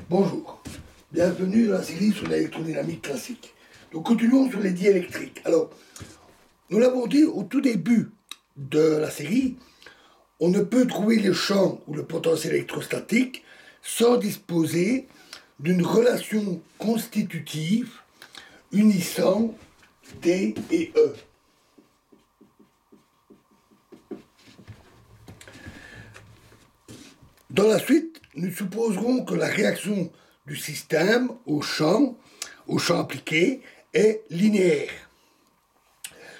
Bonjour, bienvenue dans la série sur l'électrodynamique classique. Nous continuons sur les diélectriques. Alors, nous l'avons dit au tout début de la série, on ne peut trouver le champ ou le potentiel électrostatique sans disposer d'une relation constitutive unissant D et E. Dans la suite, nous supposerons que la réaction du système au champ appliqué, est linéaire.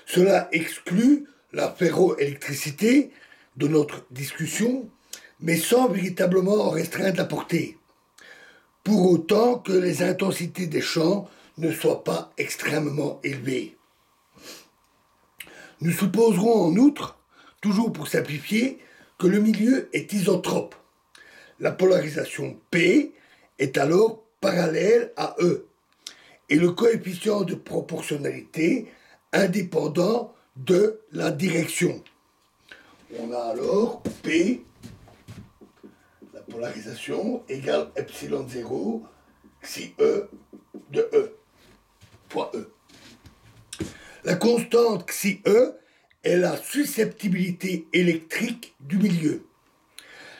Cela exclut la ferroélectricité de notre discussion, mais sans véritablement en restreindre la portée, pour autant que les intensités des champs ne soient pas extrêmement élevées. Nous supposerons en outre, toujours pour simplifier, que le milieu est isotrope. La polarisation P est alors parallèle à E et le coefficient de proportionnalité indépendant de la direction. On a alors P, la polarisation, égale epsilon 0 xi E de E, fois E. La constante xi E est la susceptibilité électrique du milieu.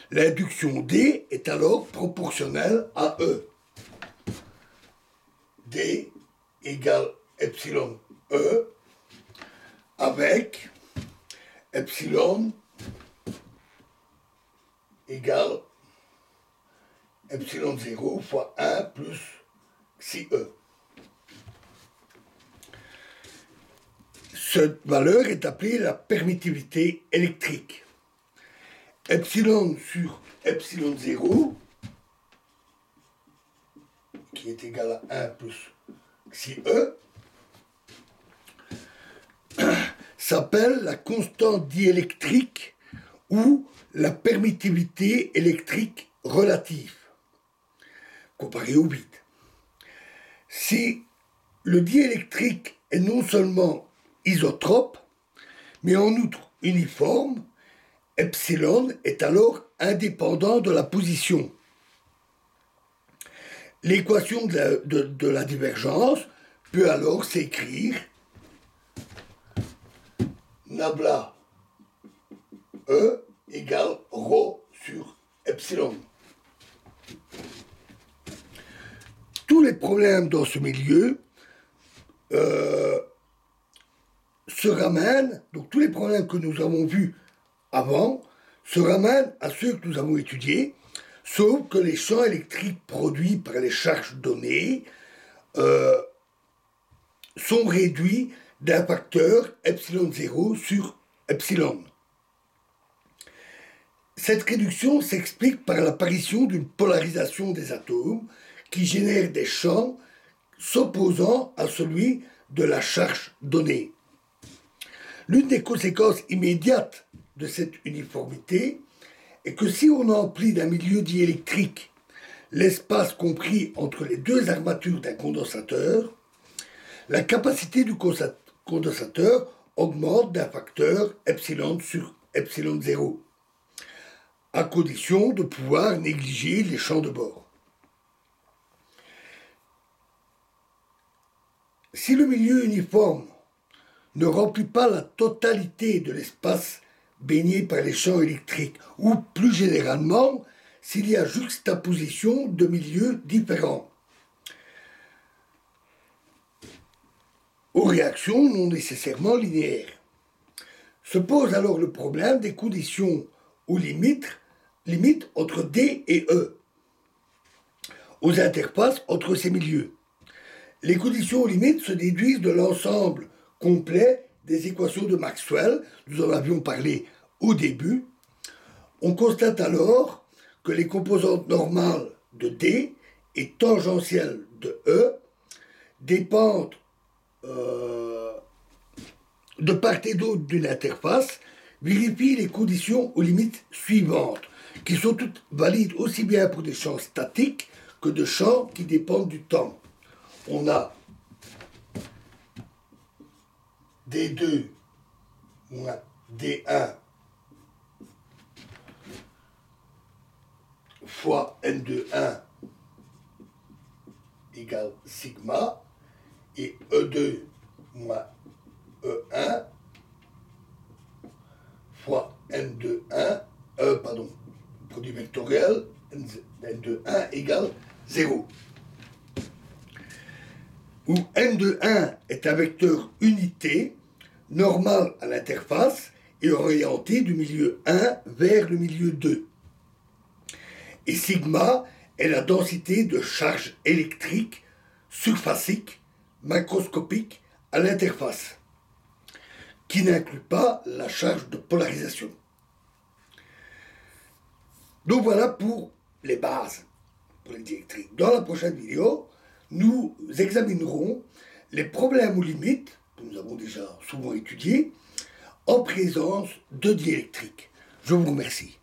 L'induction D est alors proportionnelle à E. D égale epsilon E avec epsilon égale epsilon 0 fois 1 plus xi E. Cette valeur est appelée la permittivité électrique. Epsilon sur epsilon 0, qui est égal à 1 plus xi E, s'appelle la constante diélectrique ou la permittivité électrique relative, comparée au vide. Si le diélectrique est non seulement isotrope, mais en outre uniforme, epsilon est alors indépendant de la position. L'équation de la divergence peut alors s'écrire nabla E égale ρ sur epsilon. Tous les problèmes dans ce milieu se ramènent, donc tous les problèmes que nous avons vus avant, se ramènent à ceux que nous avons étudiés, sauf que les champs électriques produits par les charges données sont réduits d'un facteur epsilon 0 sur epsilon. Cette réduction s'explique par l'apparition d'une polarisation des atomes qui génère des champs s'opposant à celui de la charge donnée. L'une des conséquences immédiates de cette uniformité est que si on emplit d'un milieu diélectrique l'espace compris entre les deux armatures d'un condensateur, la capacité du condensateur augmente d'un facteur epsilon sur epsilon 0, à condition de pouvoir négliger les champs de bord. Si le milieu uniforme ne remplit pas la totalité de l'espace baigné par les champs électriques, ou plus généralement, s'il y a juxtaposition de milieux différents, aux réactions non nécessairement linéaires. Se pose alors le problème des conditions aux limites entre D et E, aux interfaces entre ces milieux. Les conditions aux limites se déduisent de l'ensemble complet des équations de Maxwell, nous en avions parlé au début. On constate alors que les composantes normales de D et tangentielles de E dépendent de part et d'autre d'une interface, vérifie les conditions aux limites suivantes, qui sont toutes valides aussi bien pour des champs statiques que de champs qui dépendent du temps. On a D2 moins D1 fois N21 égale sigma, et E2 moins E1 fois N21, produit vectoriel, N21 égale 0. Où N21 est un vecteur unité, normal à l'interface et orienté du milieu 1 vers le milieu 2. Et sigma est la densité de charge électrique surfacique macroscopique à l'interface, qui n'inclut pas la charge de polarisation. Donc voilà pour les bases pour les diélectriques. Dans la prochaine vidéo, nous examinerons les problèmes ou limites, que nous avons déjà souvent étudiés, en présence de diélectrique. Je vous remercie.